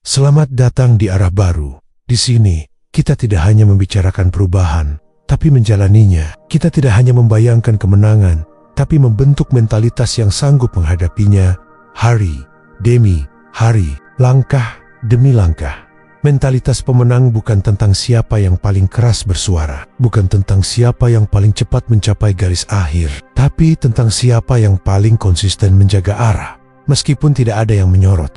Selamat datang di arah baru. Di sini, kita tidak hanya membicarakan perubahan, tapi menjalaninya. Kita tidak hanya membayangkan kemenangan, tapi membentuk mentalitas yang sanggup menghadapinya hari demi hari, langkah demi langkah. Mentalitas pemenang bukan tentang siapa yang paling keras bersuara, bukan tentang siapa yang paling cepat mencapai garis akhir, tapi tentang siapa yang paling konsisten menjaga arah. Meskipun tidak ada yang menyorot,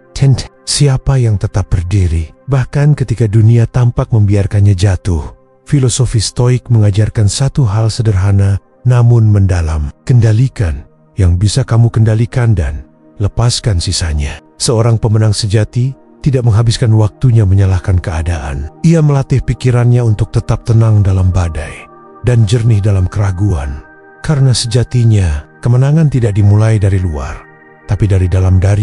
siapa yang tetap berdiri, bahkan ketika dunia tampak membiarkannya jatuh. Filosofi Stoik mengajarkan satu hal sederhana, namun mendalam. Kendalikan yang bisa kamu kendalikan dan lepaskan sisanya. Seorang pemenang sejati tidak menghabiskan waktunya menyalahkan keadaan. Ia melatih pikirannya untuk tetap tenang dalam badai dan jernih dalam keraguan. Karena sejatinya, kemenangan tidak dimulai dari luar, tapi dari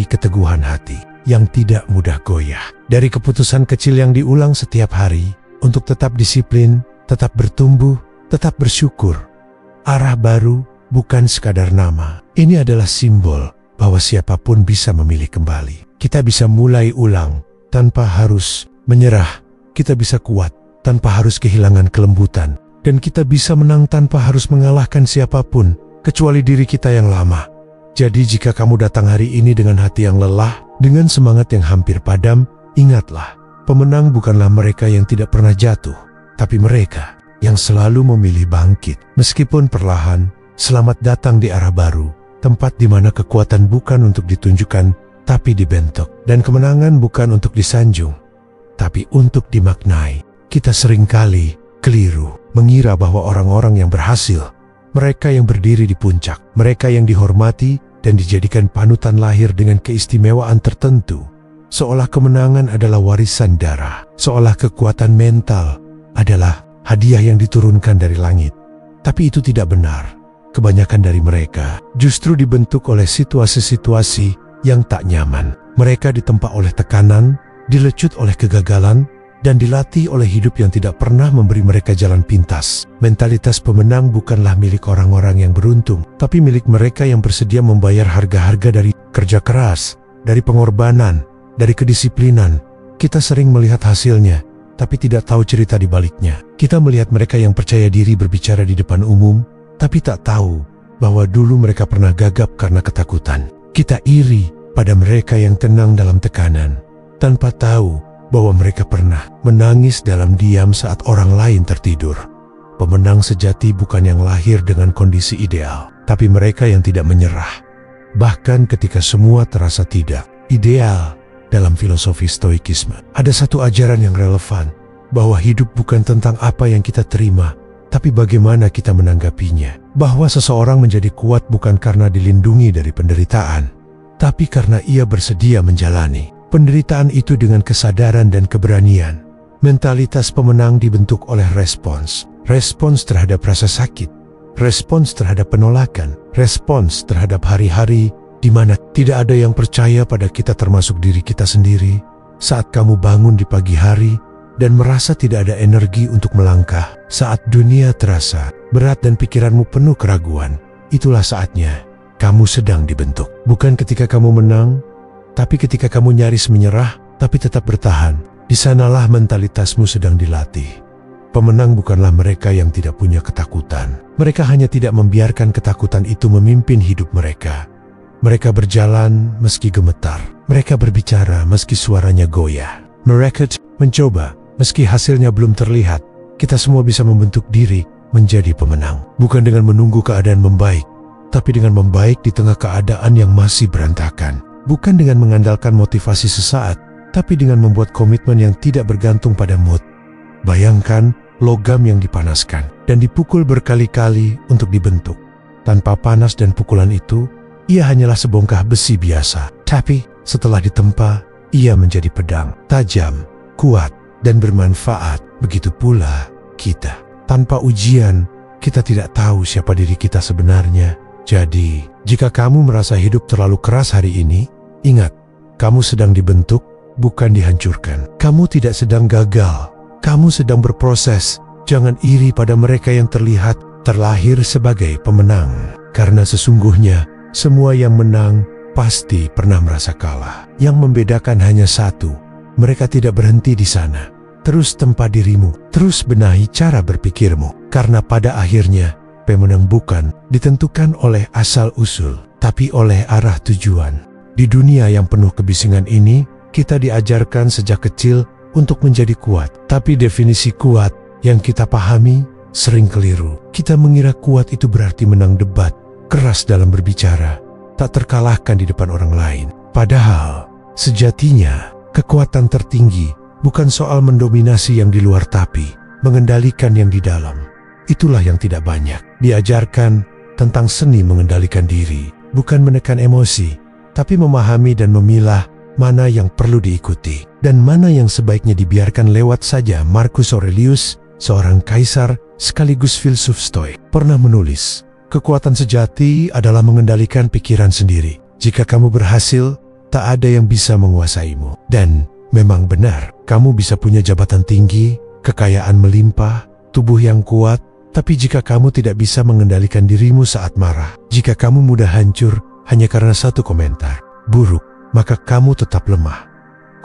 keteguhan hati yang tidak mudah goyah. Dari keputusan kecil yang diulang setiap hari untuk tetap disiplin, tetap bertumbuh, tetap bersyukur. Arah baru bukan sekadar nama. Ini adalah simbol bahwa siapapun bisa memilih kembali. Kita bisa mulai ulang tanpa harus menyerah. Kita bisa kuat tanpa harus kehilangan kelembutan. Dan kita bisa menang tanpa harus mengalahkan siapapun, kecuali diri kita yang lama. Jadi jika kamu datang hari ini dengan hati yang lelah, dengan semangat yang hampir padam, ingatlah, pemenang bukanlah mereka yang tidak pernah jatuh, tapi mereka yang selalu memilih bangkit. Meskipun perlahan, selamat datang di arah baru, tempat di mana kekuatan bukan untuk ditunjukkan, tapi dibentuk. Dan kemenangan bukan untuk disanjung, tapi untuk dimaknai. Kita seringkali keliru, mengira bahwa orang-orang yang berhasil, mereka yang berdiri di puncak, mereka yang dihormati, dan dijadikan panutan lahir dengan keistimewaan tertentu. Seolah kemenangan adalah warisan darah, seolah kekuatan mental adalah hadiah yang diturunkan dari langit. Tapi itu tidak benar. Kebanyakan dari mereka justru dibentuk oleh situasi-situasi yang tak nyaman. Mereka ditempa oleh tekanan, dilecut oleh kegagalan, dan dilatih oleh hidup yang tidak pernah memberi mereka jalan pintas. Mentalitas pemenang bukanlah milik orang-orang yang beruntung, tapi milik mereka yang bersedia membayar harga-harga dari kerja keras, dari pengorbanan, dari kedisiplinan. Kita sering melihat hasilnya, tapi tidak tahu cerita di baliknya. Kita melihat mereka yang percaya diri berbicara di depan umum, tapi tak tahu bahwa dulu mereka pernah gagap karena ketakutan. Kita iri pada mereka yang tenang dalam tekanan, tanpa tahu bahwa mereka pernah menangis dalam diam saat orang lain tertidur. Pemenang sejati bukan yang lahir dengan kondisi ideal, tapi mereka yang tidak menyerah, bahkan ketika semua terasa tidak ideal. Dalam filosofi Stoikisme, ada satu ajaran yang relevan, bahwa hidup bukan tentang apa yang kita terima, tapi bagaimana kita menanggapinya. Bahwa seseorang menjadi kuat bukan karena dilindungi dari penderitaan, tapi karena ia bersedia menjalani penderitaan itu dengan kesadaran dan keberanian. Mentalitas pemenang dibentuk oleh respons. Respons terhadap rasa sakit, respons terhadap penolakan, respons terhadap hari-hari di mana tidak ada yang percaya pada kita termasuk diri kita sendiri. Saat kamu bangun di pagi hari dan merasa tidak ada energi untuk melangkah, saat dunia terasa berat dan pikiranmu penuh keraguan, itulah saatnya kamu sedang dibentuk. Bukan ketika kamu menang, tapi ketika kamu nyaris menyerah, tapi tetap bertahan. Di sanalah mentalitasmu sedang dilatih. Pemenang bukanlah mereka yang tidak punya ketakutan. Mereka hanya tidak membiarkan ketakutan itu memimpin hidup mereka. Mereka berjalan meski gemetar. Mereka berbicara meski suaranya goyah. Mereka mencoba meski hasilnya belum terlihat. Kita semua bisa membentuk diri menjadi pemenang. Bukan dengan menunggu keadaan membaik, tapi dengan membaik di tengah keadaan yang masih berantakan. Bukan dengan mengandalkan motivasi sesaat, tapi dengan membuat komitmen yang tidak bergantung pada mood. Bayangkan logam yang dipanaskan dan dipukul berkali-kali untuk dibentuk. Tanpa panas dan pukulan itu, ia hanyalah sebongkah besi biasa. Tapi setelah ditempa, ia menjadi pedang, tajam, kuat, dan bermanfaat. Begitu pula kita. Tanpa ujian, kita tidak tahu siapa diri kita sebenarnya. Jadi, jika kamu merasa hidup terlalu keras hari ini, ingat, kamu sedang dibentuk, bukan dihancurkan. Kamu tidak sedang gagal, kamu sedang berproses. Jangan iri pada mereka yang terlahir sebagai pemenang. Karena sesungguhnya, semua yang menang pasti pernah merasa kalah. Yang membedakan hanya satu, mereka tidak berhenti di sana. Terus tempa dirimu, terus benahi cara berpikirmu. Karena pada akhirnya, pemenang bukan ditentukan oleh asal-usul, tapi oleh arah tujuan. Di dunia yang penuh kebisingan ini, kita diajarkan sejak kecil untuk menjadi kuat. Tapi definisi kuat yang kita pahami sering keliru. Kita mengira kuat itu berarti menang debat, keras dalam berbicara, tak terkalahkan di depan orang lain. Padahal, sejatinya, kekuatan tertinggi bukan soal mendominasi yang di luar tapi mengendalikan yang di dalam. Itulah yang tidak banyak diajarkan tentang seni mengendalikan diri. Bukan menekan emosi, tapi memahami dan memilah mana yang perlu diikuti dan mana yang sebaiknya dibiarkan lewat saja. Marcus Aurelius, seorang kaisar sekaligus filsuf Stoik, pernah menulis, kekuatan sejati adalah mengendalikan pikiran sendiri. Jika kamu berhasil, tak ada yang bisa menguasaimu. Dan memang benar, kamu bisa punya jabatan tinggi, kekayaan melimpah, tubuh yang kuat, tapi jika kamu tidak bisa mengendalikan dirimu saat marah, jika kamu mudah hancur hanya karena satu komentar buruk, maka kamu tetap lemah.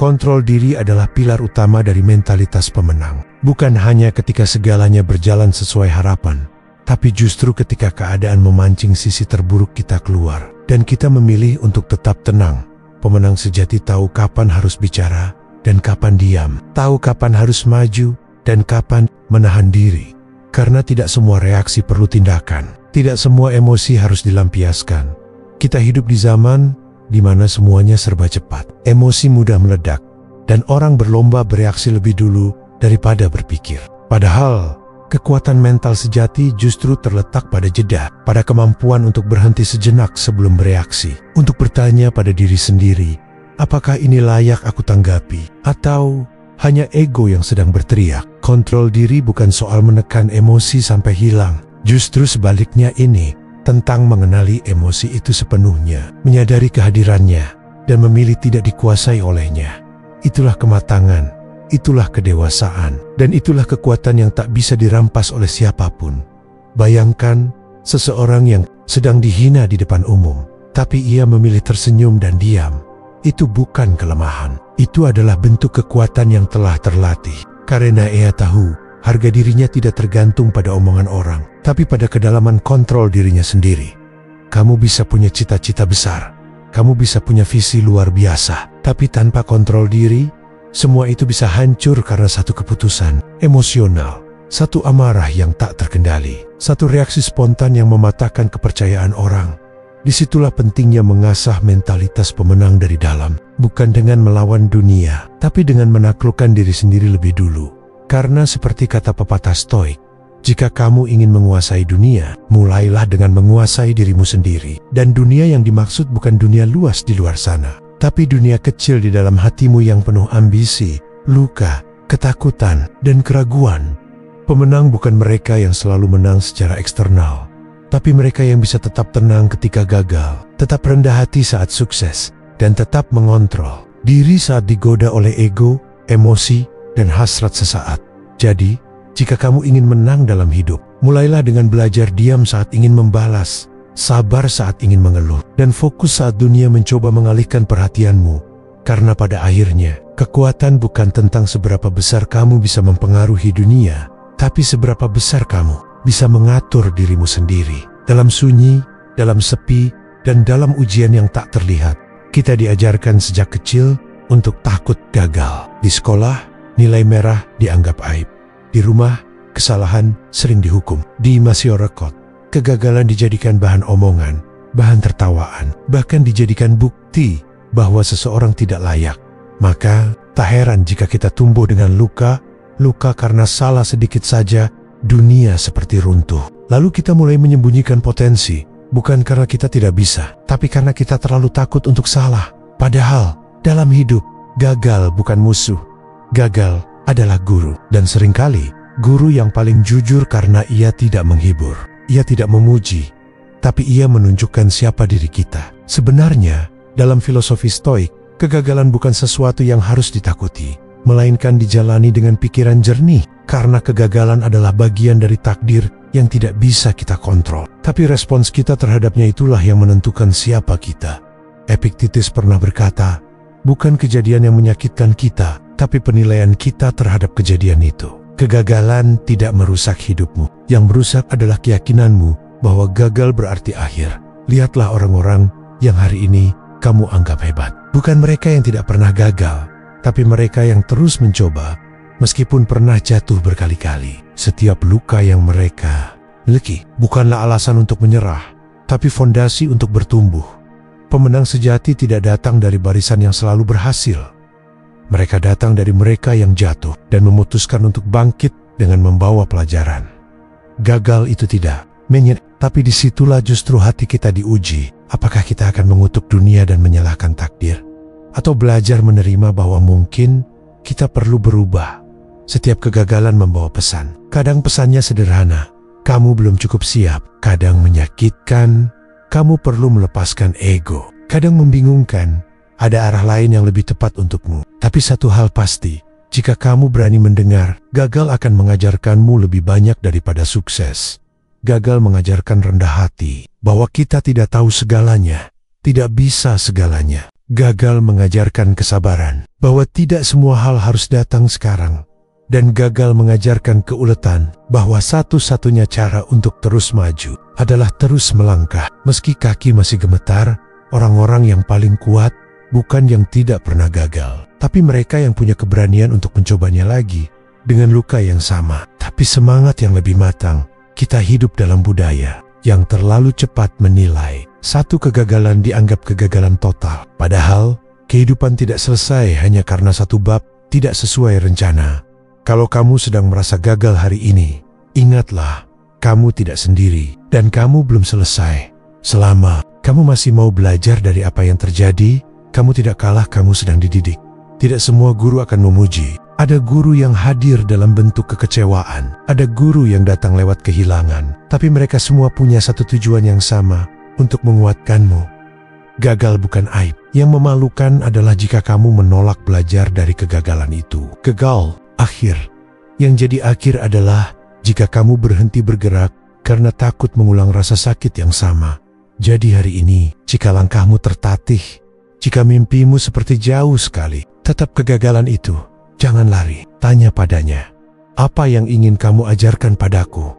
Kontrol diri adalah pilar utama dari mentalitas pemenang. Bukan hanya ketika segalanya berjalan sesuai harapan, tapi justru ketika keadaan memancing sisi terburuk kita keluar, dan kita memilih untuk tetap tenang. Pemenang sejati tahu kapan harus bicara dan kapan diam, tahu kapan harus maju dan kapan menahan diri. Karena tidak semua reaksi perlu tindakan, tidak semua emosi harus dilampiaskan. Kita hidup di zaman di mana semuanya serba cepat, emosi mudah meledak, dan orang berlomba bereaksi lebih dulu daripada berpikir. Padahal, kekuatan mental sejati justru terletak pada jeda, pada kemampuan untuk berhenti sejenak sebelum bereaksi, untuk bertanya pada diri sendiri, apakah ini layak aku tanggapi, atau hanya ego yang sedang berteriak. Kontrol diri bukan soal menekan emosi sampai hilang, justru sebaliknya ini tentang mengenali emosi itu sepenuhnya, menyadari kehadirannya, dan memilih tidak dikuasai olehnya. Itulah kematangan, itulah kedewasaan, dan itulah kekuatan yang tak bisa dirampas oleh siapapun. Bayangkan seseorang yang sedang dihina di depan umum, tapi ia memilih tersenyum dan diam. Itu bukan kelemahan, itu adalah bentuk kekuatan yang telah terlatih. Karena ia tahu, harga dirinya tidak tergantung pada omongan orang, tapi pada kedalaman kontrol dirinya sendiri. Kamu bisa punya cita-cita besar, kamu bisa punya visi luar biasa, tapi tanpa kontrol diri, semua itu bisa hancur karena satu keputusan emosional, satu amarah yang tak terkendali, satu reaksi spontan yang mematahkan kepercayaan orang. Disitulah pentingnya mengasah mentalitas pemenang dari dalam, bukan dengan melawan dunia, tapi dengan menaklukkan diri sendiri lebih dulu. Karena seperti kata pepatah Stoik, jika kamu ingin menguasai dunia, mulailah dengan menguasai dirimu sendiri. Dan dunia yang dimaksud bukan dunia luas di luar sana, tapi dunia kecil di dalam hatimu yang penuh ambisi, luka, ketakutan, dan keraguan. Pemenang bukan mereka yang selalu menang secara eksternal, tapi mereka yang bisa tetap tenang ketika gagal, tetap rendah hati saat sukses, dan tetap mengontrol diri saat digoda oleh ego, emosi, dan hasrat sesaat. Jadi, jika kamu ingin menang dalam hidup, mulailah dengan belajar diam saat ingin membalas, sabar saat ingin mengeluh, dan fokus saat dunia mencoba mengalihkan perhatianmu. Karena pada akhirnya, kekuatan bukan tentang seberapa besar kamu bisa mempengaruhi dunia, tapi seberapa besar kamu bisa mengatur dirimu sendiri. Dalam sunyi, dalam sepi, dan dalam ujian yang tak terlihat, kita diajarkan sejak kecil untuk takut gagal. Di sekolah, nilai merah dianggap aib. Di rumah, kesalahan sering dihukum. Di masyarakat, kegagalan dijadikan bahan omongan, bahan tertawaan, bahkan dijadikan bukti bahwa seseorang tidak layak. Maka, tak heran jika kita tumbuh dengan luka karena salah sedikit saja, dunia seperti runtuh. Lalu kita mulai menyembunyikan potensi, bukan karena kita tidak bisa, tapi karena kita terlalu takut untuk salah. Padahal, dalam hidup, gagal bukan musuh. Gagal adalah guru. Dan seringkali, guru yang paling jujur karena ia tidak menghibur. Ia tidak memuji, tapi ia menunjukkan siapa diri kita. Sebenarnya, dalam filosofi Stoik, kegagalan bukan sesuatu yang harus ditakuti, melainkan dijalani dengan pikiran jernih. Karena kegagalan adalah bagian dari takdir yang tidak bisa kita kontrol. Tapi respons kita terhadapnya itulah yang menentukan siapa kita. Epictetus pernah berkata, bukan kejadian yang menyakitkan kita, tapi penilaian kita terhadap kejadian itu. Kegagalan tidak merusak hidupmu. Yang merusak adalah keyakinanmu bahwa gagal berarti akhir. Lihatlah orang-orang yang hari ini kamu anggap hebat. Bukan mereka yang tidak pernah gagal, tapi mereka yang terus mencoba meskipun pernah jatuh berkali-kali. Setiap luka yang mereka miliki bukanlah alasan untuk menyerah, tapi fondasi untuk bertumbuh. Pemenang sejati tidak datang dari barisan yang selalu berhasil. Mereka datang dari mereka yang jatuh dan memutuskan untuk bangkit dengan membawa pelajaran. Gagal itu tidak menyerah, tapi disitulah justru hati kita diuji. Apakah kita akan mengutuk dunia dan menyalahkan takdir? Atau belajar menerima bahwa mungkin kita perlu berubah. Setiap kegagalan membawa pesan. Kadang pesannya sederhana, kamu belum cukup siap. Kadang menyakitkan, kamu perlu melepaskan ego. Kadang membingungkan, ada arah lain yang lebih tepat untukmu. Tapi satu hal pasti, jika kamu berani mendengar, gagal akan mengajarkanmu lebih banyak daripada sukses. Gagal mengajarkan rendah hati, bahwa kita tidak tahu segalanya, tidak bisa segalanya. Gagal mengajarkan kesabaran, bahwa tidak semua hal harus datang sekarang. Dan gagal mengajarkan keuletan, bahwa satu-satunya cara untuk terus maju adalah terus melangkah. Meski kaki masih gemetar, orang-orang yang paling kuat bukan yang tidak pernah gagal, tapi mereka yang punya keberanian untuk mencobanya lagi dengan luka yang sama, tapi semangat yang lebih matang. Kita hidup dalam budaya yang terlalu cepat menilai. Satu kegagalan dianggap kegagalan total, padahal kehidupan tidak selesai hanya karena satu bab tidak sesuai rencana. Kalau kamu sedang merasa gagal hari ini, ingatlah, kamu tidak sendiri dan kamu belum selesai. Selama kamu masih mau belajar dari apa yang terjadi, kamu tidak kalah, kamu sedang dididik. Tidak semua guru akan memuji. Ada guru yang hadir dalam bentuk kekecewaan. Ada guru yang datang lewat kehilangan. Tapi mereka semua punya satu tujuan yang sama, untuk menguatkanmu. Gagal bukan aib. Yang memalukan adalah jika kamu menolak belajar dari kegagalan itu. Gagal akhir. Yang jadi akhir adalah jika kamu berhenti bergerak karena takut mengulang rasa sakit yang sama. Jadi hari ini, jika langkahmu tertatih, jika mimpimu seperti jauh sekali, tetap kegagalan itu. Jangan lari, tanya padanya, apa yang ingin kamu ajarkan padaku?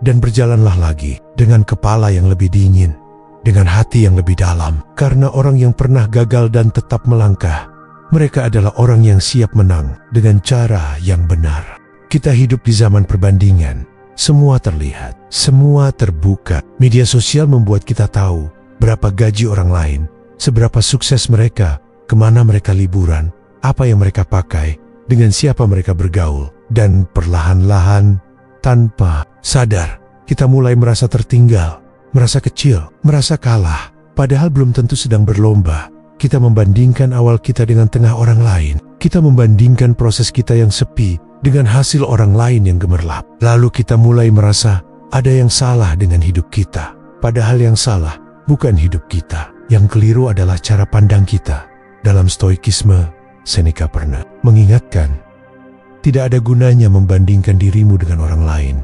Dan berjalanlah lagi dengan kepala yang lebih dingin, dengan hati yang lebih dalam. Karena orang yang pernah gagal dan tetap melangkah, mereka adalah orang yang siap menang dengan cara yang benar. Kita hidup di zaman perbandingan. Semua terlihat, semua terbuka. Media sosial membuat kita tahu berapa gaji orang lain, seberapa sukses mereka, kemana mereka liburan, apa yang mereka pakai, dengan siapa mereka bergaul. Dan perlahan-lahan, tanpa sadar, kita mulai merasa tertinggal, merasa kecil, merasa kalah. Padahal belum tentu sedang berlomba. Kita membandingkan awal kita dengan tengah orang lain. Kita membandingkan proses kita yang sepi dengan hasil orang lain yang gemerlap. Lalu kita mulai merasa ada yang salah dengan hidup kita. Padahal yang salah bukan hidup kita. Yang keliru adalah cara pandang kita. Dalam stoikisme, Seneca pernah mengingatkan, tidak ada gunanya membandingkan dirimu dengan orang lain,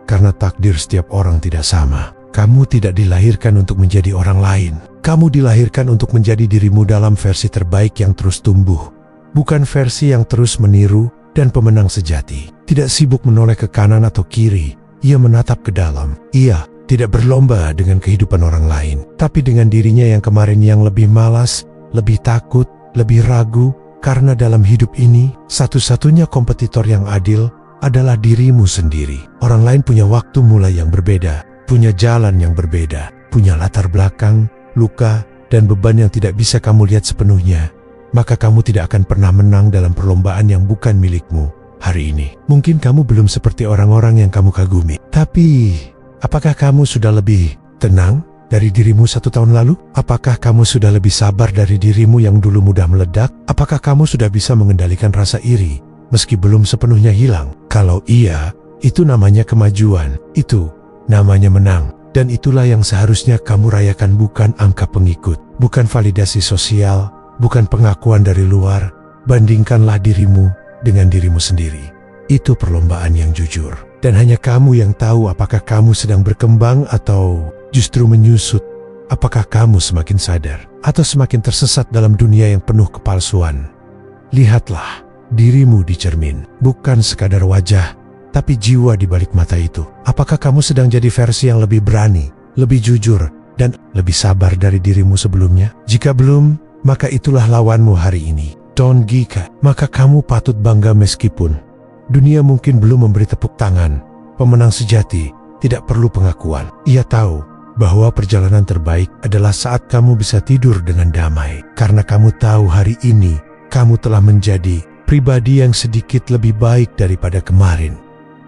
karena takdir setiap orang tidak sama. Kamu tidak dilahirkan untuk menjadi orang lain. Kamu dilahirkan untuk menjadi dirimu dalam versi terbaik yang terus tumbuh, bukan versi yang terus meniru. Dan pemenang sejati tidak sibuk menoleh ke kanan atau kiri. Ia menatap ke dalam. Ia tidak berlomba dengan kehidupan orang lain, tapi dengan dirinya yang kemarin, yang lebih malas, lebih takut, lebih ragu. Karena dalam hidup ini, satu-satunya kompetitor yang adil adalah dirimu sendiri. Orang lain punya waktu mulai yang berbeda, punya jalan yang berbeda, punya latar belakang, luka, dan beban yang tidak bisa kamu lihat sepenuhnya. Maka kamu tidak akan pernah menang dalam perlombaan yang bukan milikmu hari ini. Mungkin kamu belum seperti orang-orang yang kamu kagumi. Tapi, apakah kamu sudah lebih tenang dari dirimu 1 tahun lalu? Apakah kamu sudah lebih sabar dari dirimu yang dulu mudah meledak? Apakah kamu sudah bisa mengendalikan rasa iri meski belum sepenuhnya hilang? Kalau iya, itu namanya kemajuan. Itu namanya menang. Dan itulah yang seharusnya kamu rayakan, bukan angka pengikut, bukan validasi sosial, bukan pengakuan dari luar. Bandingkanlah dirimu dengan dirimu sendiri. Itu perlombaan yang jujur. Dan hanya kamu yang tahu apakah kamu sedang berkembang atau justru menyusut. Apakah kamu semakin sadar atau semakin tersesat dalam dunia yang penuh kepalsuan. Lihatlah, dirimu di cermin. Bukan sekadar wajah, tapi jiwa di balik mata itu. Apakah kamu sedang jadi versi yang lebih berani, lebih jujur, dan lebih sabar dari dirimu sebelumnya? Jika belum, maka itulah lawanmu hari ini. Don Gika, maka kamu patut bangga meskipun dunia mungkin belum memberi tepuk tangan. Pemenang sejati tidak perlu pengakuan. Ia tahu bahwa perjalanan terbaik adalah saat kamu bisa tidur dengan damai. Karena kamu tahu hari ini kamu telah menjadi pribadi yang sedikit lebih baik daripada kemarin.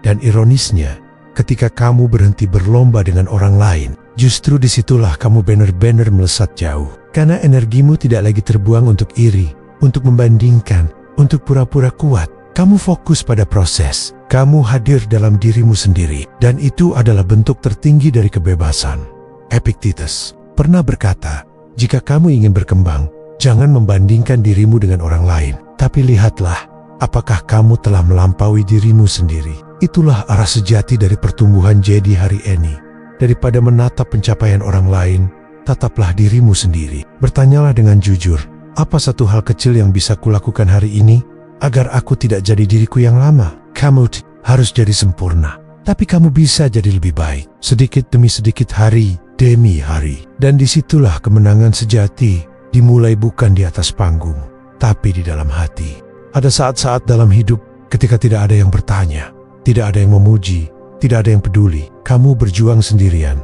Dan ironisnya, ketika kamu berhenti berlomba dengan orang lain, justru disitulah kamu benar-benar melesat jauh. Karena energimu tidak lagi terbuang untuk iri, untuk membandingkan, untuk pura-pura kuat. Kamu fokus pada proses. Kamu hadir dalam dirimu sendiri. Dan itu adalah bentuk tertinggi dari kebebasan. Epictetus pernah berkata, jika kamu ingin berkembang, jangan membandingkan dirimu dengan orang lain. Tapi lihatlah, apakah kamu telah melampaui dirimu sendiri. Itulah arah sejati dari pertumbuhan jadi hari ini. Daripada menatap pencapaian orang lain, tataplah dirimu sendiri. Bertanyalah dengan jujur, apa satu hal kecil yang bisa kulakukan hari ini agar aku tidak jadi diriku yang lama? Kamu harus jadi sempurna, tapi kamu bisa jadi lebih baik, sedikit demi sedikit, hari demi hari. Dan disitulah kemenangan sejati dimulai, bukan di atas panggung, tapi di dalam hati. Ada saat-saat dalam hidup ketika tidak ada yang bertanya, tidak ada yang memuji, tidak ada yang peduli. Kamu berjuang sendirian.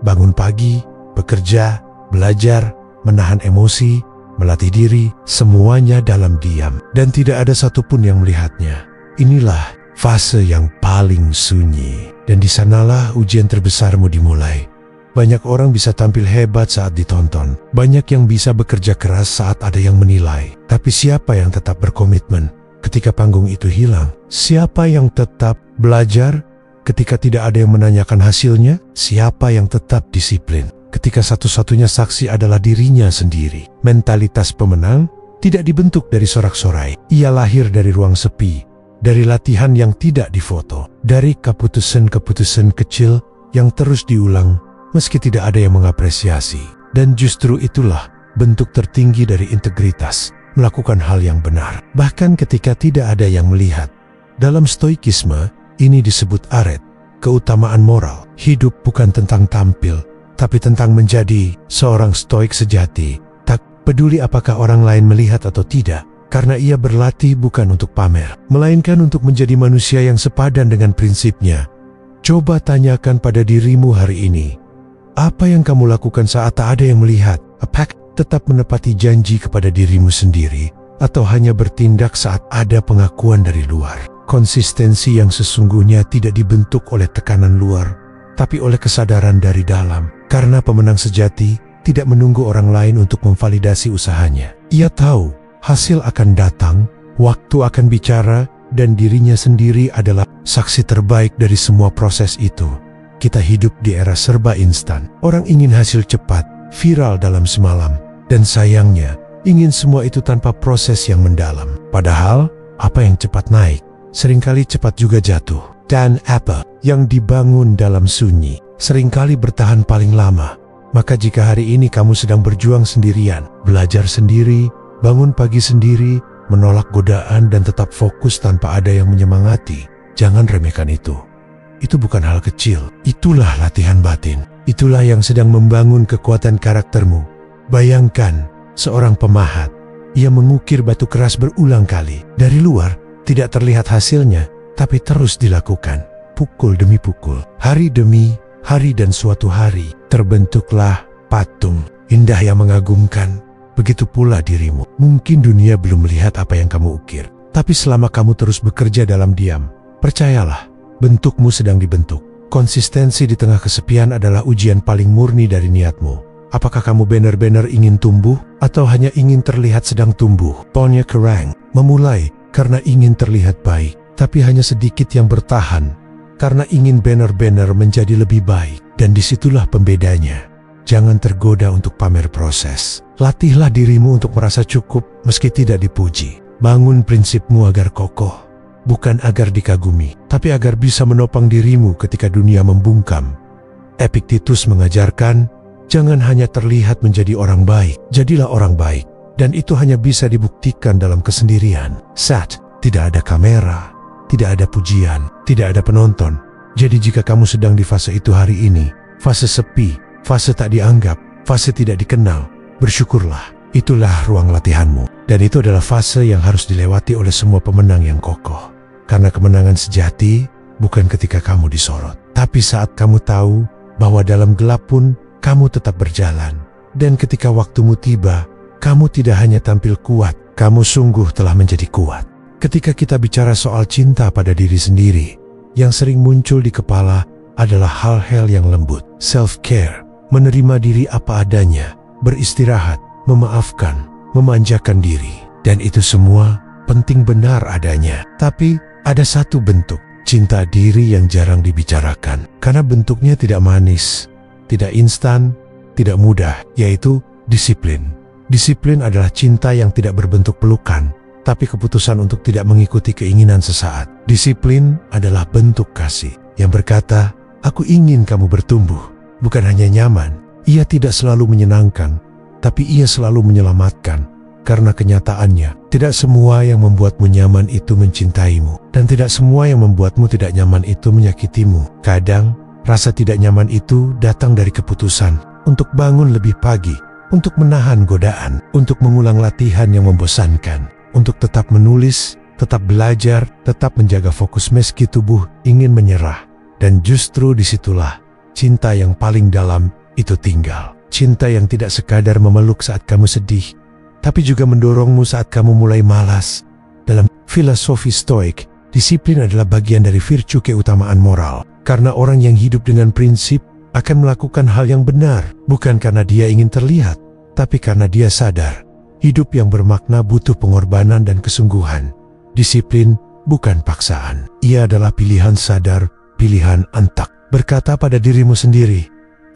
Bangun pagi, bekerja, belajar, menahan emosi, melatih diri, semuanya dalam diam. Dan tidak ada satupun yang melihatnya. Inilah fase yang paling sunyi. Dan di sanalah ujian terbesarmu dimulai. Banyak orang bisa tampil hebat saat ditonton. Banyak yang bisa bekerja keras saat ada yang menilai. Tapi siapa yang tetap berkomitmen ketika panggung itu hilang? Siapa yang tetap belajar ketika tidak ada yang menanyakan hasilnya? Siapa yang tetap disiplin ketika satu-satunya saksi adalah dirinya sendiri? Mentalitas pemenang tidak dibentuk dari sorak-sorai. Ia lahir dari ruang sepi, dari latihan yang tidak difoto, dari keputusan-keputusan kecil yang terus diulang meski tidak ada yang mengapresiasi. Dan justru itulah bentuk tertinggi dari integritas, melakukan hal yang benar, bahkan ketika tidak ada yang melihat. Dalam stoikisme, ini disebut aret, keutamaan moral. Hidup bukan tentang tampil, tapi tentang menjadi seorang stoik sejati. Tak peduli apakah orang lain melihat atau tidak, karena ia berlatih bukan untuk pamer, melainkan untuk menjadi manusia yang sepadan dengan prinsipnya. Coba tanyakan pada dirimu hari ini, apa yang kamu lakukan saat tak ada yang melihat? Apakah tetap menepati janji kepada dirimu sendiri, atau hanya bertindak saat ada pengakuan dari luar? Konsistensi yang sesungguhnya tidak dibentuk oleh tekanan luar, tapi oleh kesadaran dari dalam. Karena pemenang sejati tidak menunggu orang lain untuk memvalidasi usahanya. Ia tahu hasil akan datang, waktu akan bicara, dan dirinya sendiri adalah saksi terbaik dari semua proses itu. Kita hidup di era serba instan. Orang ingin hasil cepat, viral dalam semalam. Dan sayangnya, ingin semua itu tanpa proses yang mendalam. Padahal, apa yang cepat naik, seringkali cepat juga jatuh. Dan apa yang dibangun dalam sunyi, seringkali bertahan paling lama. Maka jika hari ini kamu sedang berjuang sendirian, belajar sendiri, bangun pagi sendiri, menolak godaan dan tetap fokus tanpa ada yang menyemangati, jangan remehkan itu. Itu bukan hal kecil. Itulah latihan batin. Itulah yang sedang membangun kekuatan karaktermu. Bayangkan seorang pemahat. Ia mengukir batu keras berulang kali. Dari luar tidak terlihat hasilnya, tapi terus dilakukan. Pukul demi pukul, hari demi hari, dan suatu hari terbentuklah patung indah yang mengagumkan. Begitu pula dirimu. Mungkin dunia belum melihat apa yang kamu ukir, tapi selama kamu terus bekerja dalam diam, percayalah, bentukmu sedang dibentuk. Konsistensi di tengah kesepian adalah ujian paling murni dari niatmu. Apakah kamu benar-benar ingin tumbuh, atau hanya ingin terlihat sedang tumbuh? Ponnya Kerang memulai karena ingin terlihat baik, tapi hanya sedikit yang bertahan karena ingin benar-benar menjadi lebih baik. Dan disitulah pembedanya. Jangan tergoda untuk pamer proses. Latihlah dirimu untuk merasa cukup meski tidak dipuji. Bangun prinsipmu agar kokoh, bukan agar dikagumi, tapi agar bisa menopang dirimu ketika dunia membungkam. Epictetus mengajarkan, jangan hanya terlihat menjadi orang baik, jadilah orang baik. Dan itu hanya bisa dibuktikan dalam kesendirian. Saat Tidak ada kamera, tidak ada pujian, tidak ada penonton. Jadi jika kamu sedang di fase itu hari ini, fase sepi, fase tak dianggap, fase tidak dikenal, bersyukurlah. Itulah ruang latihanmu. Dan itu adalah fase yang harus dilewati oleh semua pemenang yang kokoh. Karena kemenangan sejati bukan ketika kamu disorot, tapi saat kamu tahu bahwa dalam gelap pun kamu tetap berjalan. Dan ketika waktumu tiba, kamu tidak hanya tampil kuat, kamu sungguh telah menjadi kuat. Ketika kita bicara soal cinta pada diri sendiri, yang sering muncul di kepala adalah hal-hal yang lembut, self-care, menerima diri apa adanya, beristirahat, memaafkan, memanjakan diri. Dan itu semua penting benar adanya. Tapi ada satu bentuk cinta diri yang jarang dibicarakan, karena bentuknya tidak manis, tidak instan, tidak mudah, yaitu disiplin. Disiplin adalah cinta yang tidak berbentuk pelukan, tapi keputusan untuk tidak mengikuti keinginan sesaat. Disiplin adalah bentuk kasih yang berkata, aku ingin kamu bertumbuh. Bukan hanya nyaman, ia tidak selalu menyenangkan, tapi ia selalu menyelamatkan. Karena kenyataannya, tidak semua yang membuatmu nyaman itu mencintaimu, dan tidak semua yang membuatmu tidak nyaman itu menyakitimu. Kadang, rasa tidak nyaman itu datang dari keputusan untuk bangun lebih pagi, untuk menahan godaan, untuk mengulang latihan yang membosankan, untuk tetap menulis, tetap belajar, tetap menjaga fokus meski tubuh ingin menyerah. Dan justru disitulah cinta yang paling dalam itu tinggal. Cinta yang tidak sekadar memeluk saat kamu sedih, tapi juga mendorongmu saat kamu mulai malas. Dalam filosofi Stoik, disiplin adalah bagian dari virtue keutamaan moral. Karena orang yang hidup dengan prinsip akan melakukan hal yang benar, bukan karena dia ingin terlihat, tapi karena dia sadar hidup yang bermakna butuh pengorbanan dan kesungguhan. Disiplin bukan paksaan, ia adalah pilihan sadar, pilihan antak. Berkata pada dirimu sendiri,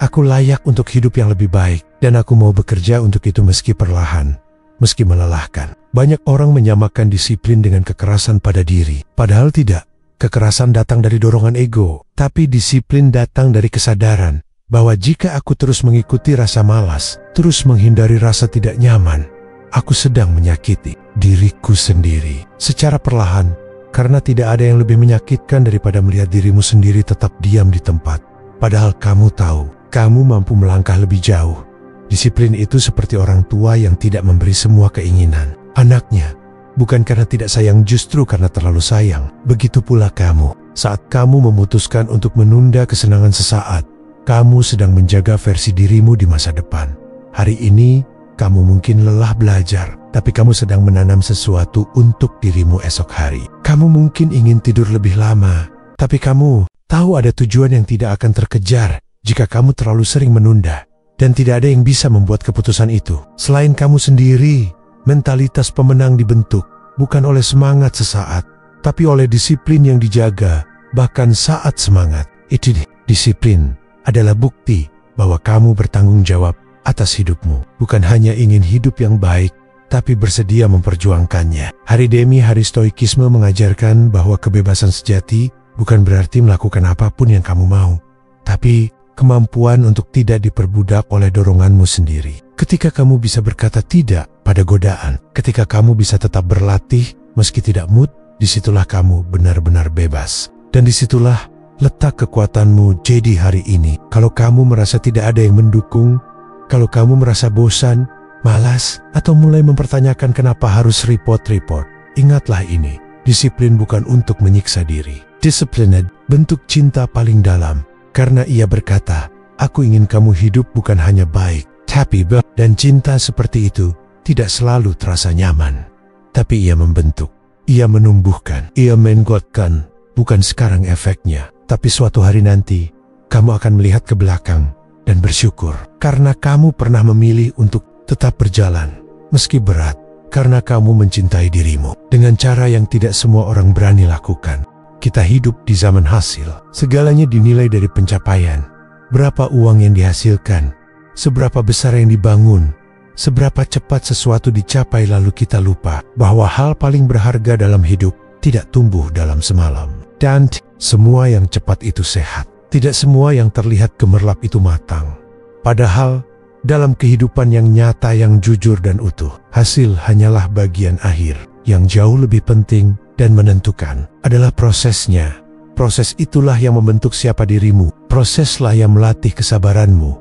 aku layak untuk hidup yang lebih baik, dan aku mau bekerja untuk itu meski perlahan, meski melelahkan. Banyak orang menyamakan disiplin dengan kekerasan pada diri, padahal tidak. Kekerasan datang dari dorongan ego, tapi disiplin datang dari kesadaran bahwa jika aku terus mengikuti rasa malas, terus menghindari rasa tidak nyaman, aku sedang menyakiti diriku sendiri secara perlahan, karena tidak ada yang lebih menyakitkan daripada melihat dirimu sendiri tetap diam di tempat. Padahal kamu tahu, kamu mampu melangkah lebih jauh. Disiplin itu seperti orang tua yang tidak memberi semua keinginan anaknya. Bukan karena tidak sayang, justru karena terlalu sayang. Begitu pula kamu. Saat kamu memutuskan untuk menunda kesenangan sesaat, kamu sedang menjaga versi dirimu di masa depan. Hari ini, kamu mungkin lelah belajar, tapi kamu sedang menanam sesuatu untuk dirimu esok hari. Kamu mungkin ingin tidur lebih lama, tapi kamu tahu ada tujuan yang tidak akan terkejar jika kamu terlalu sering menunda. Dan tidak ada yang bisa membuat keputusan itu selain kamu sendiri. Mentalitas pemenang dibentuk bukan oleh semangat sesaat, tapi oleh disiplin yang dijaga bahkan saat semangat. Itu disiplin adalah bukti bahwa kamu bertanggung jawab atas hidupmu. Bukan hanya ingin hidup yang baik, tapi bersedia memperjuangkannya. Hari demi hari stoikisme mengajarkan bahwa kebebasan sejati bukan berarti melakukan apapun yang kamu mau, tapi kemampuan untuk tidak diperbudak oleh doronganmu sendiri. Ketika kamu bisa berkata tidak pada godaan, ketika kamu bisa tetap berlatih meski tidak mood, disitulah kamu benar-benar bebas. Dan disitulah letak kekuatanmu. Jadi hari ini, kalau kamu merasa tidak ada yang mendukung, kalau kamu merasa bosan, malas, atau mulai mempertanyakan kenapa harus report-report, ingatlah ini, disiplin bukan untuk menyiksa diri. Disciplined, bentuk cinta paling dalam, karena ia berkata, aku ingin kamu hidup bukan hanya baik, tapi dan cinta seperti itu tidak selalu terasa nyaman. Tapi ia membentuk, ia menumbuhkan, ia menguatkan, bukan sekarang efeknya, tapi suatu hari nanti, kamu akan melihat ke belakang dan bersyukur, karena kamu pernah memilih untuk tetap berjalan, meski berat, karena kamu mencintai dirimu, dengan cara yang tidak semua orang berani lakukan. Kita hidup di zaman hasil, segalanya dinilai dari pencapaian, berapa uang yang dihasilkan, seberapa besar yang dibangun, seberapa cepat sesuatu dicapai, lalu kita lupa bahwa hal paling berharga dalam hidup tidak tumbuh dalam semalam. Dan semua yang cepat itu sehat. Tidak semua yang terlihat gemerlap itu matang. Padahal, dalam kehidupan yang nyata, yang jujur dan utuh, hasil hanyalah bagian akhir. Yang jauh lebih penting dan menentukan adalah prosesnya. Proses itulah yang membentuk siapa dirimu. Proseslah yang melatih kesabaranmu,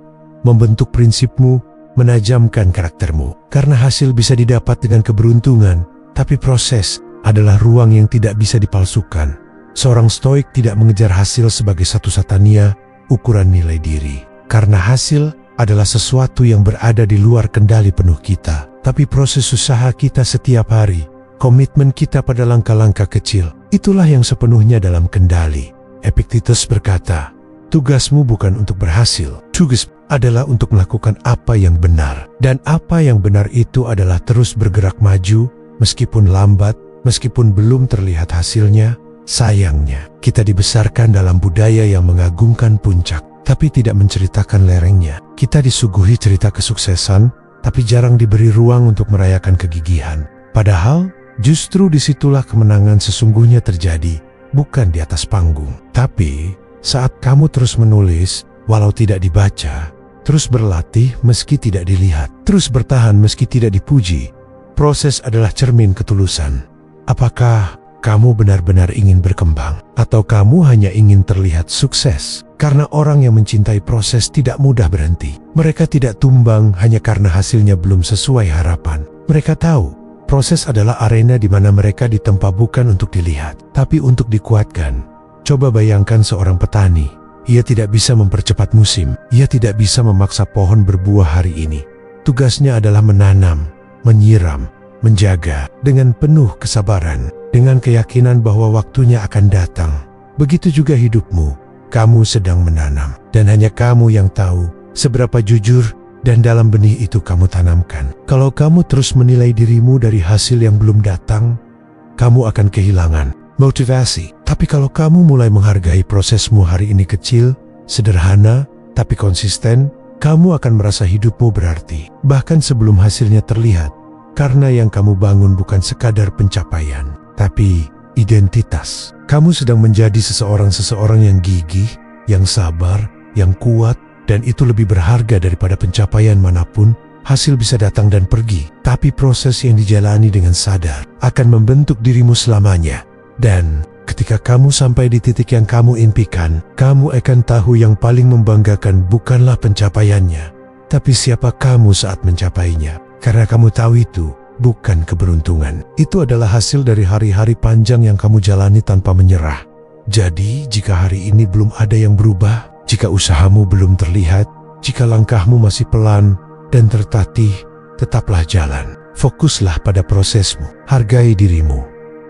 membentuk prinsipmu, menajamkan karaktermu. Karena hasil bisa didapat dengan keberuntungan, tapi proses adalah ruang yang tidak bisa dipalsukan. Seorang stoik tidak mengejar hasil sebagai satu-satunya ukuran nilai diri. Karena hasil adalah sesuatu yang berada di luar kendali penuh kita. Tapi proses usaha kita setiap hari, komitmen kita pada langkah-langkah kecil, itulah yang sepenuhnya dalam kendali. Epictetus berkata, tugasmu bukan untuk berhasil, tugas adalah untuk melakukan apa yang benar. Dan apa yang benar itu adalah terus bergerak maju, meskipun lambat, meskipun belum terlihat hasilnya. Sayangnya, kita dibesarkan dalam budaya yang mengagungkan puncak, tapi tidak menceritakan lerengnya. Kita disuguhi cerita kesuksesan, tapi jarang diberi ruang untuk merayakan kegigihan. Padahal, justru disitulah kemenangan sesungguhnya terjadi, bukan di atas panggung. Tapi, saat kamu terus menulis, walau tidak dibaca, terus berlatih meski tidak dilihat, terus bertahan meski tidak dipuji, proses adalah cermin ketulusan. Apakah kamu benar-benar ingin berkembang, atau kamu hanya ingin terlihat sukses? Karena orang yang mencintai proses tidak mudah berhenti. Mereka tidak tumbang hanya karena hasilnya belum sesuai harapan. Mereka tahu, proses adalah arena di mana mereka ditempa bukan untuk dilihat, tapi untuk dikuatkan. Coba bayangkan seorang petani. Ia tidak bisa mempercepat musim. Ia tidak bisa memaksa pohon berbuah hari ini. Tugasnya adalah menanam, menyiram, menjaga dengan penuh kesabaran, dengan keyakinan bahwa waktunya akan datang. Begitu juga hidupmu. Kamu sedang menanam, dan hanya kamu yang tahu seberapa jujur dan dalam benih itu kamu tanamkan. Kalau kamu terus menilai dirimu dari hasil yang belum datang, kamu akan kehilangan motivasi. Tapi kalau kamu mulai menghargai prosesmu hari ini kecil, sederhana, tapi konsisten, kamu akan merasa hidupmu berarti, bahkan sebelum hasilnya terlihat. Karena yang kamu bangun bukan sekadar pencapaian, tapi identitas. Kamu sedang menjadi seseorang yang gigih, yang sabar, yang kuat, dan itu lebih berharga daripada pencapaian manapun. Hasil bisa datang dan pergi, tapi proses yang dijalani dengan sadar akan membentuk dirimu selamanya. Dan ketika kamu sampai di titik yang kamu impikan, kamu akan tahu yang paling membanggakan bukanlah pencapaiannya, tapi siapa kamu saat mencapainya. Karena kamu tahu itu bukan keberuntungan. Itu adalah hasil dari hari-hari panjang yang kamu jalani tanpa menyerah. Jadi, jika hari ini belum ada yang berubah, jika usahamu belum terlihat, jika langkahmu masih pelan dan tertatih, tetaplah jalan. Fokuslah pada prosesmu. Hargai dirimu,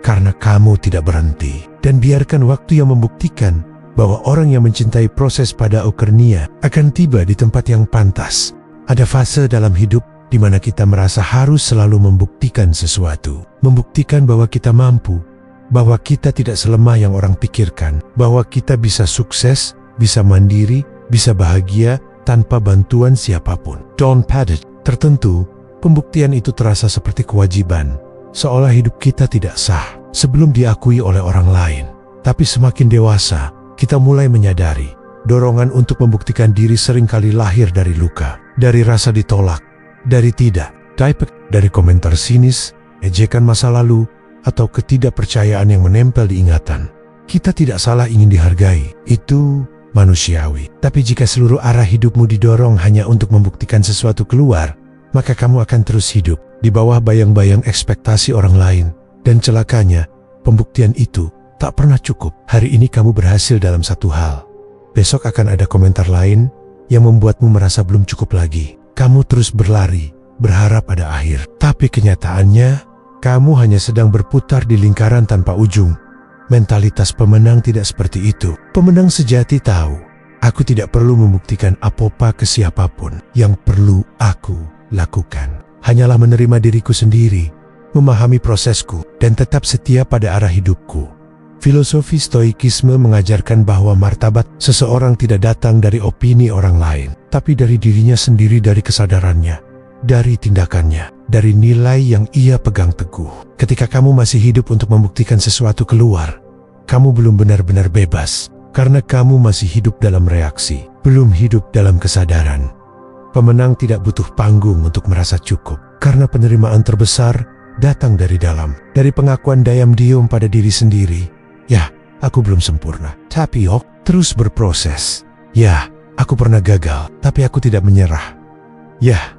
karena kamu tidak berhenti. Dan biarkan waktu yang membuktikan bahwa orang yang mencintai proses pada akhirnya akan tiba di tempat yang pantas. Ada fase dalam hidup di mana kita merasa harus selalu membuktikan sesuatu. Membuktikan bahwa kita mampu, bahwa kita tidak selemah yang orang pikirkan, bahwa kita bisa sukses, bisa mandiri, bisa bahagia tanpa bantuan siapapun. Don Padgett, tertentu, pembuktian itu terasa seperti kewajiban, seolah hidup kita tidak sah sebelum diakui oleh orang lain. Tapi semakin dewasa, kita mulai menyadari, dorongan untuk membuktikan diri seringkali lahir dari luka, dari rasa ditolak, dari tidak, dari komentar sinis, ejekan masa lalu, atau ketidakpercayaan yang menempel di ingatan. Kita tidak salah ingin dihargai, itu manusiawi. Tapi jika seluruh arah hidupmu didorong hanya untuk membuktikan sesuatu keluar, maka kamu akan terus hidup di bawah bayang-bayang ekspektasi orang lain. Dan celakanya, pembuktian itu tak pernah cukup. Hari ini kamu berhasil dalam satu hal, besok akan ada komentar lain yang membuatmu merasa belum cukup lagi. Kamu terus berlari, berharap ada akhir. Tapi kenyataannya, kamu hanya sedang berputar di lingkaran tanpa ujung. Mentalitas pemenang tidak seperti itu. Pemenang sejati tahu, aku tidak perlu membuktikan apa-apa ke siapapun. Yang perlu aku lakukan hanyalah menerima diriku sendiri, memahami prosesku, dan tetap setia pada arah hidupku. Filosofi Stoikisme mengajarkan bahwa martabat seseorang tidak datang dari opini orang lain, tapi dari dirinya sendiri, dari kesadarannya, dari tindakannya, dari nilai yang ia pegang teguh. Ketika kamu masih hidup untuk membuktikan sesuatu keluar, kamu belum benar-benar bebas, karena kamu masih hidup dalam reaksi, belum hidup dalam kesadaran. Pemenang tidak butuh panggung untuk merasa cukup, karena penerimaan terbesar datang dari dalam, dari pengakuan diam-diam pada diri sendiri. Ya, aku belum sempurna, tapi terus berproses. Ya, aku pernah gagal, tapi aku tidak menyerah. Ya,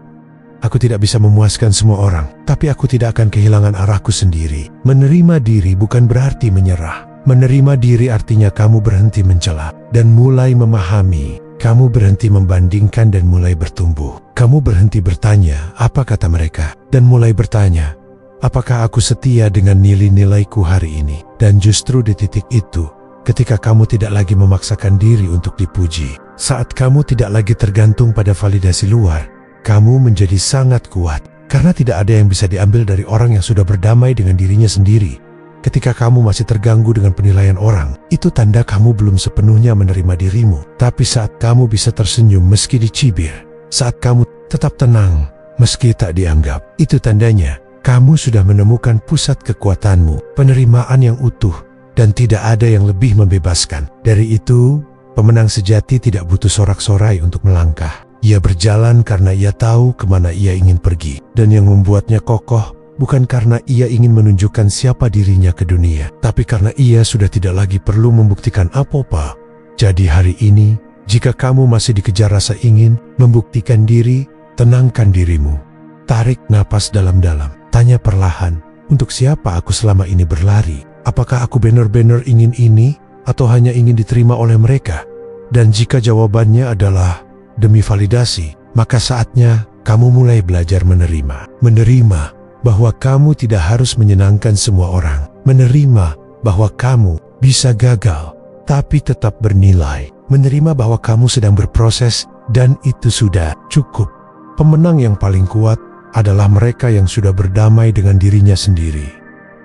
aku tidak bisa memuaskan semua orang, tapi aku tidak akan kehilangan arahku sendiri. Menerima diri bukan berarti menyerah. Menerima diri artinya kamu berhenti mencela dan mulai memahami. Kamu berhenti membandingkan dan mulai bertumbuh. Kamu berhenti bertanya, apa kata mereka? Dan mulai bertanya, apakah aku setia dengan nilai-nilaiku hari ini? Dan justru di titik itu, ketika kamu tidak lagi memaksakan diri untuk dipuji, saat kamu tidak lagi tergantung pada validasi luar, kamu menjadi sangat kuat. Karena tidak ada yang bisa diambil dari orang yang sudah berdamai dengan dirinya sendiri. Ketika kamu masih terganggu dengan penilaian orang, itu tanda kamu belum sepenuhnya menerima dirimu. Tapi saat kamu bisa tersenyum meski dicibir, saat kamu tetap tenang meski tak dianggap, itu tandanya kamu sudah menemukan pusat kekuatanmu, penerimaan yang utuh, dan tidak ada yang lebih membebaskan. Dari itu, pemenang sejati tidak butuh sorak-sorai untuk melangkah. Ia berjalan karena ia tahu kemana ia ingin pergi, dan yang membuatnya kokoh bukan karena ia ingin menunjukkan siapa dirinya ke dunia, tapi karena ia sudah tidak lagi perlu membuktikan apa-apa. Jadi hari ini, jika kamu masih dikejar rasa ingin membuktikan diri, tenangkan dirimu. Tarik napas dalam-dalam, tanya perlahan, untuk siapa aku selama ini berlari? Apakah aku benar-benar ingin ini, atau hanya ingin diterima oleh mereka? Dan jika jawabannya adalah demi validasi, maka saatnya kamu mulai belajar menerima. Menerima bahwa kamu tidak harus menyenangkan semua orang. Menerima bahwa kamu bisa gagal, tapi tetap bernilai. Menerima bahwa kamu sedang berproses dan itu sudah cukup. Pemenang yang paling kuat adalah mereka yang sudah berdamai dengan dirinya sendiri.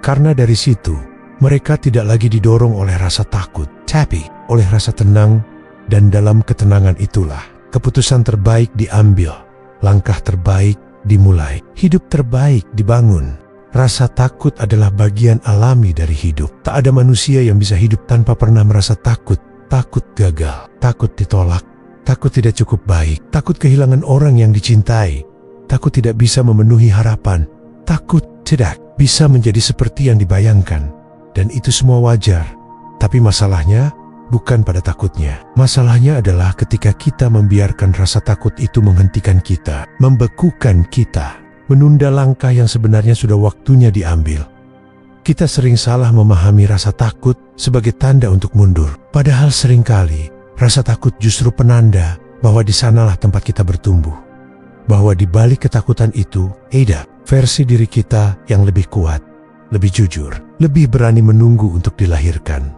Karena dari situ, mereka tidak lagi didorong oleh rasa takut, tapi oleh rasa tenang, dan dalam ketenangan itulah keputusan terbaik diambil, langkah terbaik dimulai, hidup terbaik dibangun. Rasa takut adalah bagian alami dari hidup. Tak ada manusia yang bisa hidup tanpa pernah merasa takut. Takut gagal, takut ditolak, takut tidak cukup baik, takut kehilangan orang yang dicintai, takut tidak bisa memenuhi harapan, takut tidak bisa menjadi seperti yang dibayangkan. Dan itu semua wajar. Tapi masalahnya bukan pada takutnya. Masalahnya adalah ketika kita membiarkan rasa takut itu menghentikan kita, membekukan kita, menunda langkah yang sebenarnya sudah waktunya diambil. Kita sering salah memahami rasa takut sebagai tanda untuk mundur. Padahal seringkali rasa takut justru penanda bahwa di sanalah tempat kita bertumbuh. Bahwa di balik ketakutan itu, ada versi diri kita yang lebih kuat, lebih jujur, lebih berani menunggu untuk dilahirkan.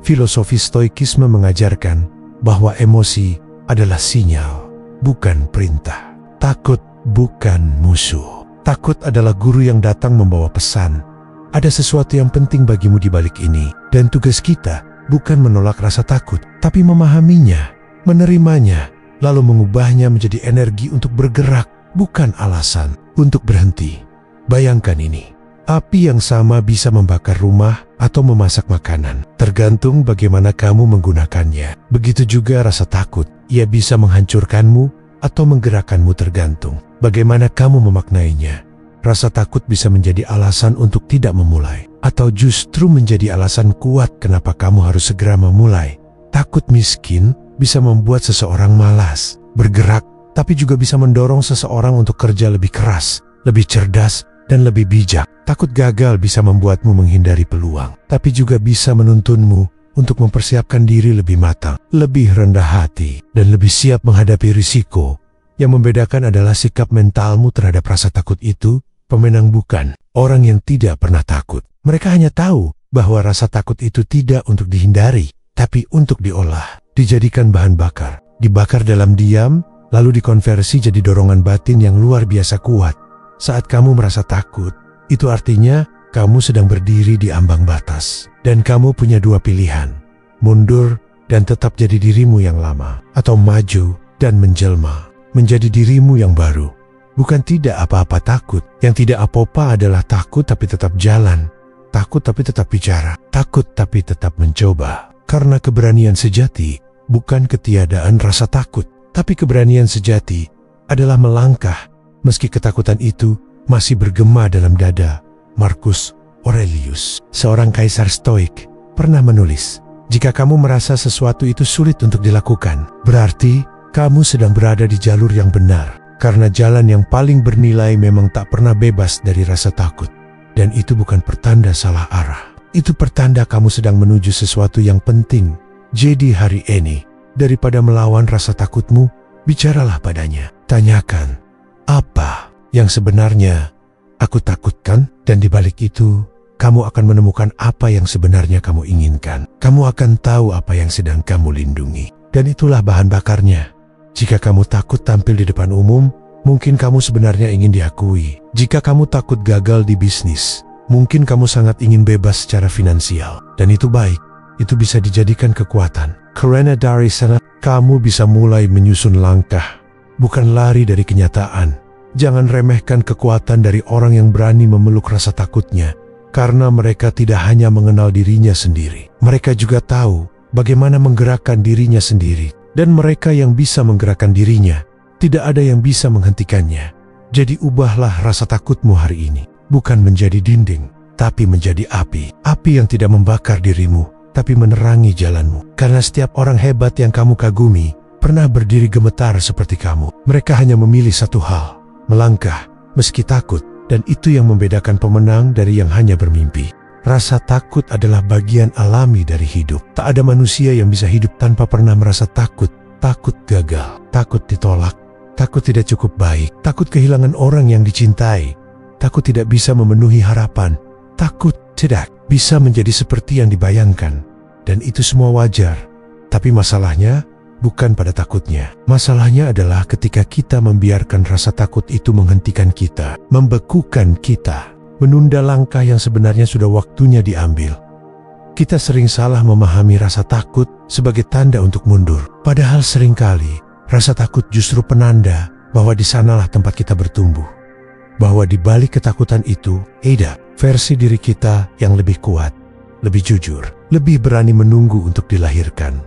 Filosofi Stoikisme mengajarkan bahwa emosi adalah sinyal, bukan perintah. Takut bukan musuh. Takut adalah guru yang datang membawa pesan. Ada sesuatu yang penting bagimu di balik ini, dan tugas kita bukan menolak rasa takut, tapi memahaminya, menerimanya, lalu mengubahnya menjadi energi untuk bergerak, bukan alasan untuk berhenti. Bayangkan ini. Api yang sama bisa membakar rumah atau memasak makanan, tergantung bagaimana kamu menggunakannya. Begitu juga rasa takut, ia bisa menghancurkanmu atau menggerakkanmu, tergantung bagaimana kamu memaknainya. Rasa takut bisa menjadi alasan untuk tidak memulai, atau justru menjadi alasan kuat kenapa kamu harus segera memulai. Takut miskin bisa membuat seseorang malas bergerak, tapi juga bisa mendorong seseorang untuk kerja lebih keras, lebih cerdas, dan lebih bijak. Takut gagal bisa membuatmu menghindari peluang, tapi juga bisa menuntunmu untuk mempersiapkan diri lebih matang, lebih rendah hati, dan lebih siap menghadapi risiko. Yang membedakan adalah sikap mentalmu terhadap rasa takut itu. Pemenang bukan orang yang tidak pernah takut. Mereka hanya tahu bahwa rasa takut itu tidak untuk dihindari, tapi untuk diolah, dijadikan bahan bakar, dibakar dalam diam, lalu dikonversi jadi dorongan batin yang luar biasa kuat. Saat kamu merasa takut, itu artinya kamu sedang berdiri di ambang batas. Dan kamu punya dua pilihan, mundur dan tetap jadi dirimu yang lama, atau maju dan menjelma, menjadi dirimu yang baru. Bukan tidak apa-apa takut, yang tidak apa-apa adalah takut tapi tetap jalan, takut tapi tetap bicara, takut tapi tetap mencoba. Karena keberanian sejati bukan ketiadaan rasa takut, tapi keberanian sejati adalah melangkah meski ketakutan itu masih bergema dalam dada, Marcus Aurelius, seorang kaisar Stoik, pernah menulis, "Jika kamu merasa sesuatu itu sulit untuk dilakukan, berarti kamu sedang berada di jalur yang benar. Karena jalan yang paling bernilai memang tak pernah bebas dari rasa takut. Dan itu bukan pertanda salah arah. Itu pertanda kamu sedang menuju sesuatu yang penting. Jadi hari ini, daripada melawan rasa takutmu, bicaralah padanya. Tanyakan, apa yang sebenarnya aku takutkan? Dan di balik itu, kamu akan menemukan apa yang sebenarnya kamu inginkan. Kamu akan tahu apa yang sedang kamu lindungi. Dan itulah bahan bakarnya. Jika kamu takut tampil di depan umum, mungkin kamu sebenarnya ingin diakui. Jika kamu takut gagal di bisnis, mungkin kamu sangat ingin bebas secara finansial. Dan itu baik. Itu bisa dijadikan kekuatan. Karena dari sana, kamu bisa mulai menyusun langkah. Bukan lari dari kenyataan. Jangan remehkan kekuatan dari orang yang berani memeluk rasa takutnya. Karena mereka tidak hanya mengenal dirinya sendiri. Mereka juga tahu bagaimana menggerakkan dirinya sendiri. Dan mereka yang bisa menggerakkan dirinya, tidak ada yang bisa menghentikannya. Jadi ubahlah rasa takutmu hari ini. Bukan menjadi dinding, tapi menjadi api. Api yang tidak membakar dirimu, tapi menerangi jalanmu. Karena setiap orang hebat yang kamu kagumi, pernah berdiri gemetar seperti kamu. Mereka hanya memilih satu hal, melangkah meski takut. Dan itu yang membedakan pemenang dari yang hanya bermimpi. Rasa takut adalah bagian alami dari hidup. Tak ada manusia yang bisa hidup tanpa pernah merasa takut. Takut gagal, takut ditolak, takut tidak cukup baik, takut kehilangan orang yang dicintai, takut tidak bisa memenuhi harapan, takut tidak bisa menjadi seperti yang dibayangkan. Dan itu semua wajar. Tapi masalahnya bukan pada takutnya. Masalahnya adalah ketika kita membiarkan rasa takut itu menghentikan kita, membekukan kita, menunda langkah yang sebenarnya sudah waktunya diambil. Kita sering salah memahami rasa takut sebagai tanda untuk mundur. Padahal seringkali rasa takut justru penanda bahwa di sanalah tempat kita bertumbuh. Bahwa di balik ketakutan itu ada versi diri kita yang lebih kuat, lebih jujur, lebih berani menunggu untuk dilahirkan.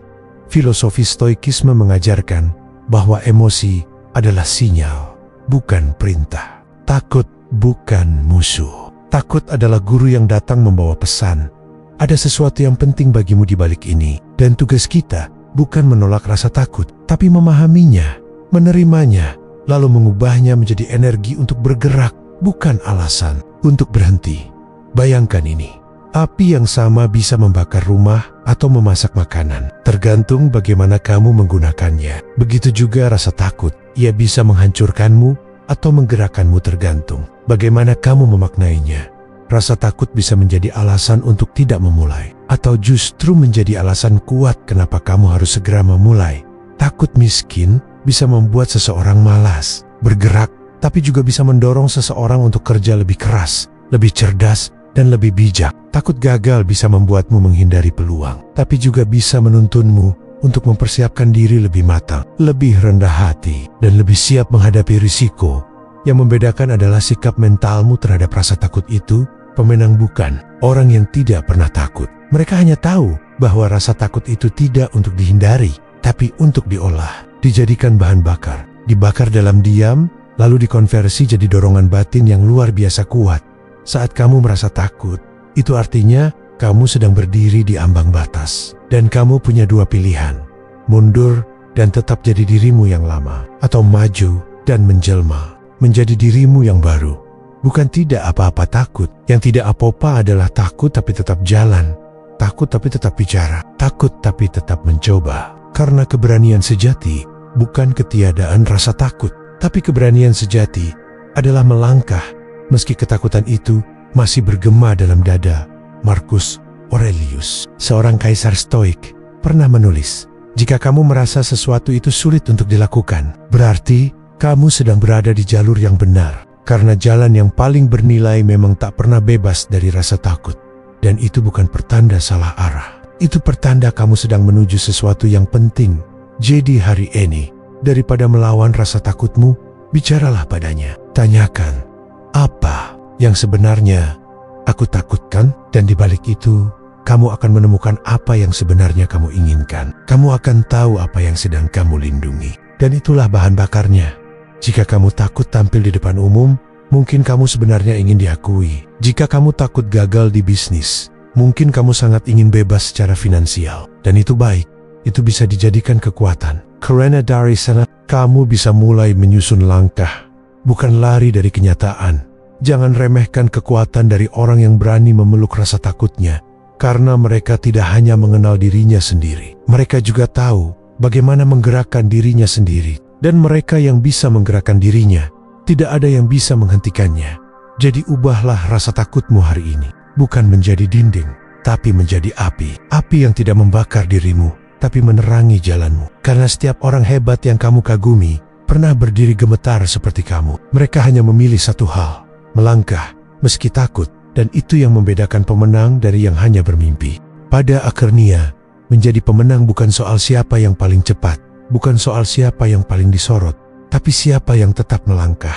Filosofi Stoikisme mengajarkan bahwa emosi adalah sinyal, bukan perintah. Takut bukan musuh. Takut adalah guru yang datang membawa pesan. Ada sesuatu yang penting bagimu di balik ini. Dan tugas kita bukan menolak rasa takut, tapi memahaminya, menerimanya, lalu mengubahnya menjadi energi untuk bergerak, bukan alasan untuk berhenti. Bayangkan ini. Api yang sama bisa membakar rumah atau memasak makanan, tergantung bagaimana kamu menggunakannya. Begitu juga rasa takut, ia bisa menghancurkanmu atau menggerakkanmu, tergantung bagaimana kamu memaknainya. Rasa takut bisa menjadi alasan untuk tidak memulai, atau justru menjadi alasan kuat kenapa kamu harus segera memulai. Takut miskin bisa membuat seseorang malas bergerak, tapi juga bisa mendorong seseorang untuk kerja lebih keras, lebih cerdas, dan lebih bijak. Takut gagal bisa membuatmu menghindari peluang, tapi juga bisa menuntunmu untuk mempersiapkan diri lebih matang, lebih rendah hati, dan lebih siap menghadapi risiko. Yang membedakan adalah sikap mentalmu terhadap rasa takut itu. Pemenang bukan orang yang tidak pernah takut. Mereka hanya tahu bahwa rasa takut itu tidak untuk dihindari, tapi untuk diolah, dijadikan bahan bakar, dibakar dalam diam, lalu dikonversi jadi dorongan batin yang luar biasa kuat. Saat kamu merasa takut, itu artinya kamu sedang berdiri di ambang batas. Dan kamu punya dua pilihan, mundur dan tetap jadi dirimu yang lama, atau maju dan menjelma, menjadi dirimu yang baru. Bukan tidak apa-apa takut, yang tidak apa-apa adalah takut tapi tetap jalan, takut tapi tetap bicara, takut tapi tetap mencoba. Karena keberanian sejati bukan ketiadaan rasa takut, tapi keberanian sejati adalah melangkah meski ketakutan itu masih bergema dalam dada. Marcus Aurelius, seorang kaisar Stoik, pernah menulis, "Jika kamu merasa sesuatu itu sulit untuk dilakukan, berarti kamu sedang berada di jalur yang benar. Karena jalan yang paling bernilai memang tak pernah bebas dari rasa takut. Dan itu bukan pertanda salah arah. Itu pertanda kamu sedang menuju sesuatu yang penting. Jadi hari ini, daripada melawan rasa takutmu, bicaralah padanya. Tanyakan, apa yang sebenarnya aku takutkan? Dan di balik itu, kamu akan menemukan apa yang sebenarnya kamu inginkan. Kamu akan tahu apa yang sedang kamu lindungi. Dan itulah bahan bakarnya. Jika kamu takut tampil di depan umum, Mungkin kamu sebenarnya ingin diakui. Jika kamu takut gagal di bisnis, mungkin kamu sangat ingin bebas secara finansial. Dan itu baik. Itu bisa dijadikan kekuatan. Karena dari sana, kamu bisa mulai menyusun langkah. Bukan lari dari kenyataan. Jangan remehkan kekuatan dari orang yang berani memeluk rasa takutnya. Karena mereka tidak hanya mengenal dirinya sendiri. Mereka juga tahu bagaimana menggerakkan dirinya sendiri. Dan mereka yang bisa menggerakkan dirinya, tidak ada yang bisa menghentikannya. Jadi ubahlah rasa takutmu hari ini. Bukan menjadi dinding, tapi menjadi api. Api yang tidak membakar dirimu, tapi menerangi jalanmu. Karena setiap orang hebat yang kamu kagumi, pernah berdiri gemetar seperti kamu. Mereka hanya memilih satu hal, melangkah, meski takut. Dan itu yang membedakan pemenang dari yang hanya bermimpi. Pada akhirnya, menjadi pemenang bukan soal siapa yang paling cepat, bukan soal siapa yang paling disorot, tapi siapa yang tetap melangkah,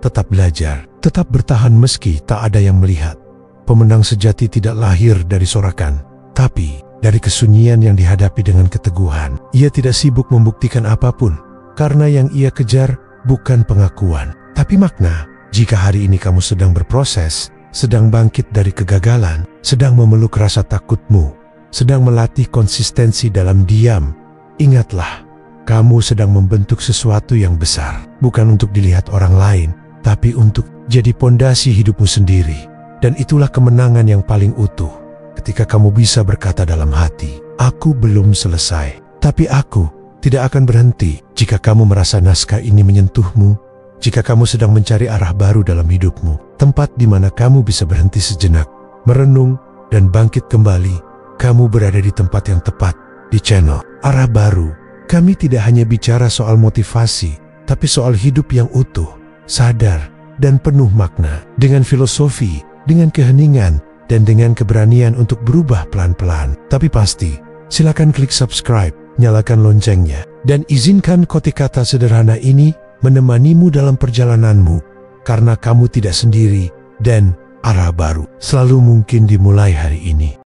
tetap belajar, tetap bertahan meski tak ada yang melihat. Pemenang sejati tidak lahir dari sorakan, tapi dari kesunyian yang dihadapi dengan keteguhan. Ia tidak sibuk membuktikan apapun, karena yang ia kejar bukan pengakuan, tapi makna. Jika hari ini kamu sedang berproses, sedang bangkit dari kegagalan, sedang memeluk rasa takutmu, sedang melatih konsistensi dalam diam, ingatlah, kamu sedang membentuk sesuatu yang besar, bukan untuk dilihat orang lain, tapi untuk jadi pondasi hidupmu sendiri. Dan itulah kemenangan yang paling utuh, ketika kamu bisa berkata dalam hati, aku belum selesai, tapi aku tidak akan berhenti. Jika kamu merasa naskah ini menyentuhmu, jika kamu sedang mencari arah baru dalam hidupmu, tempat di mana kamu bisa berhenti sejenak, merenung, dan bangkit kembali, kamu berada di tempat yang tepat, di channel Arah Baru. Kami tidak hanya bicara soal motivasi, tapi soal hidup yang utuh, sadar, dan penuh makna. Dengan filosofi, dengan keheningan, dan dengan keberanian untuk berubah pelan-pelan. Tapi pasti, silakan klik subscribe, nyalakan loncengnya, dan izinkan kotikata sederhana ini menemanimu dalam perjalananmu. Karena kamu tidak sendiri, dan arah baru selalu mungkin dimulai hari ini.